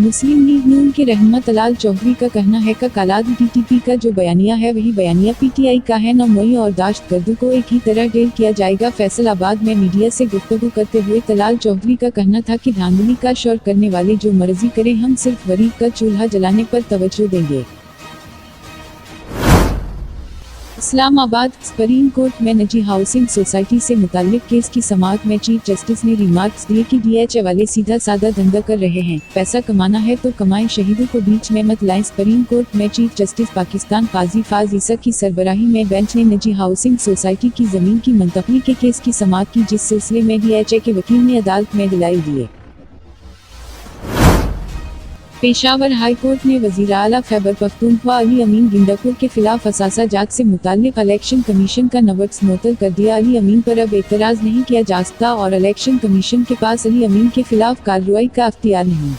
मुस्लिम league नून के रहनुमा तलाल चौधरी का कहना है कि कालाद टीटीपी का जो बयानिया है वही बयानिया पीटीआई का है। 9 मई और दाश्तगर्दों को एक ही तरह डेल किया जाएगा। फैसलाबाद में मीडिया से गुफ्तगू करते हुए तलाल चौधरी का कहना था कि धांधली का शोर करने वाले जो मर्जी करें, हम सिर्फ गरीब का चूल्हा जलाने पर तवज्जो देंगे। इस्लामाबाद सुप्रीम कोर्ट में निजी हाउसिंग सोसाइटी से मुताल्लिक केस की समाअत में चीफ जस्टिस ने रिमार्क्स दिए कि डीएचए वाले सीधा सादा धंधा कर रहे हैं, पैसा कमाना है तो कमाएं, शहीदों को बीच में मत लाएं। सुप्रीम कोर्ट में चीफ जस्टिस पाकिस्तान काजी फाज ईसा की सरबराही में बेंच ने निजी हाउसिंग सोसाइटी की जमीन की मुंतकली के केस की समाअत की, जिस सिलसिले में डीएचए के वकील ने अदालत में दलाइल दिए। पेशावर हाई कोर्ट ने वजीर आला खैबर पख्तूनख्वा अली अमीन गिंडापुर के खिलाफ असासा जात से मुताल्लिक इलेक्शन कमीशन का नोटिस मुअत्तल कर दिया। अली अमीन पर अब एतराज नहीं किया जा सकता और इलेक्शन कमीशन के पास अली अमीन के खिलाफ कार्रवाई का अख्तियार नहीं।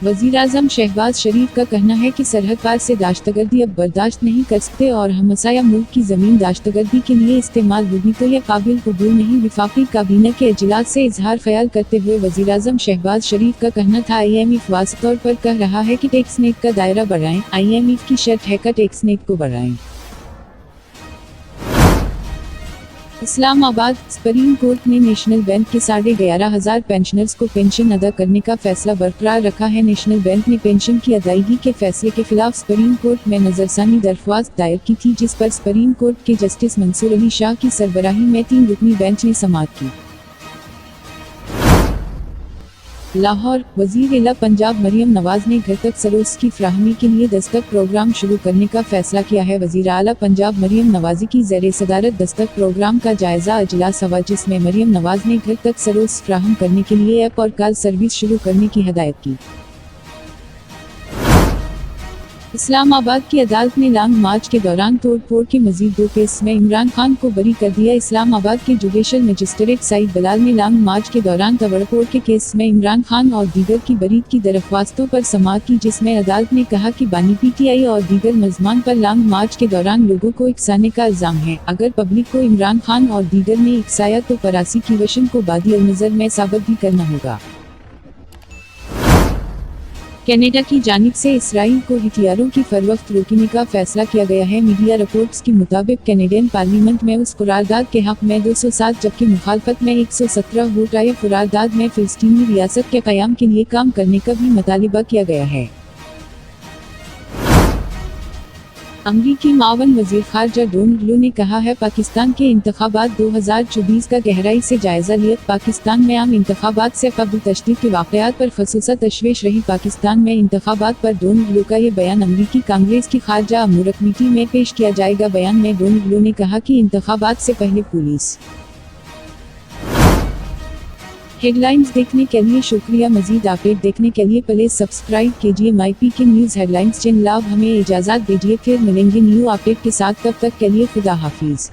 वज़ीर-ए-आज़म शहबाज शरीफ का कहना है कि सरहद पार से दाश्तगर्दी अब बर्दाश्त नहीं कर सकते और हमसाया मुल्क की ज़मीन दाश्तगर्दी के लिए इस्तेमाल होगी तो यह काबिल कबूल नहीं। वफाकी काबीना के इजलास से इजहार ख्याल करते हुए वज़ीर-ए-आज़म शहबाज शरीफ का कहना था, IMF वाज़ तौर पर कह रहा है कि टैक्स नेट का दायरा बढ़ाएं, IMF की शर्त है कि टैक्स नेट को बढ़ाएं। इस्लामाबाद सुप्रीम कोर्ट ने नेशनल बैंक के 11,500 पेंशनर्स को पेंशन अदा करने का फैसला बरकरार रखा है। नेशनल बैंक ने पेंशन की अदायगी के फैसले के खिलाफ सुप्रीम कोर्ट में नजरसानी दरख्वास्त दायर की थी, जिस पर सुप्रीम कोर्ट के जस्टिस मंसूर अली शाह की सरबराही में 3 रुकनी बेंच ने समाअत की। लाहौर वज़ीर आला पंजाब मरियम नवाज ने घर तक सरोस की फ्राहमी के लिए दस्तक प्रोग्राम शुरू करने का फैसला किया है। वज़ीर आला पंजाब मरियम नवाजी की ज़ेरे सदारत दस्तक प्रोग्राम का जायजा अजलास हुआ, जिसमें मरियम नवाज ने घर तक सरोस फ्राहम करने के लिए ऐप और कॉल सर्विस शुरू करने की हिदायत की। इस्लामाबाद की अदालत ने लॉन्ग मार्च के दौरान तोड़-फोड़ के मजीद 2 केस में इमरान खान को बरी कर दिया। इस्लामाबाद के जुडिशल मजिस्ट्रेट सईद बलाल ने लॉन्ग मार्च के दौरान तोड़-फोड़ के केस में इमरान खान और दीगर की बरीद की दरख्वास्तों पर समाअत की, जिसमें अदालत ने कहा कि बानी पीटीआई और दीगर मुल्ज़मान पर लॉन्ग मार्च के दौरान लोगों को इकसाने का इल्ज़ाम है। अगर पब्लिक को इमरान खान और दीगर ने इकसाया तो परासी की वशन को बादी नज़र में साबित भी करना होगा। कनाडा की जानिब से इसराइल को हथियारों की फरोख्त रोकने का फैसला किया गया है। मीडिया रिपोर्ट्स के मुताबिक कैनेडियन पार्लियामेंट में उस करारदाद के हक में 207 जबकि मुखालफत में 117 वोट आए। करारदाद में फिलिस्तीनी रियासत के क़याम के लिए काम करने का भी मुतालिबा किया गया है। अमरीकी मावन वज़ीर ख़ारजा डोनाल्ड लो ने कहा है, पाकिस्तान के इंतख़ाबात 2024 का गहराई से जायज़ा लिया। पाकिस्तान में आम इंतख़ाबात से क़ब्ल तशद्दुद के वाक़यात पर ख़ुसूसा तशवीश रही। पाकिस्तान में इंतख़ाबात पर डोनाल्ड लो का ये बयान अमरीकी कांग्रेस की ख़ारजा अमूर कमेटी में पेश किया जाएगा। बयान में डोनाल्ड लो ने कहा कि इंतख़ाबात से पहले पुलिस हेडलाइंस देखने के लिए शुक्रिया। मज़ीद अपडेट देखने के लिए प्लीज़ सब्सक्राइब कीजिए MyPK न्यूज़ हेडलाइंस चैनल। अब हमें इजाज़त दीजिए, फिर मिलेंगे न्यू अपडेट के साथ। तब तक के लिए खुदा हाफिज़।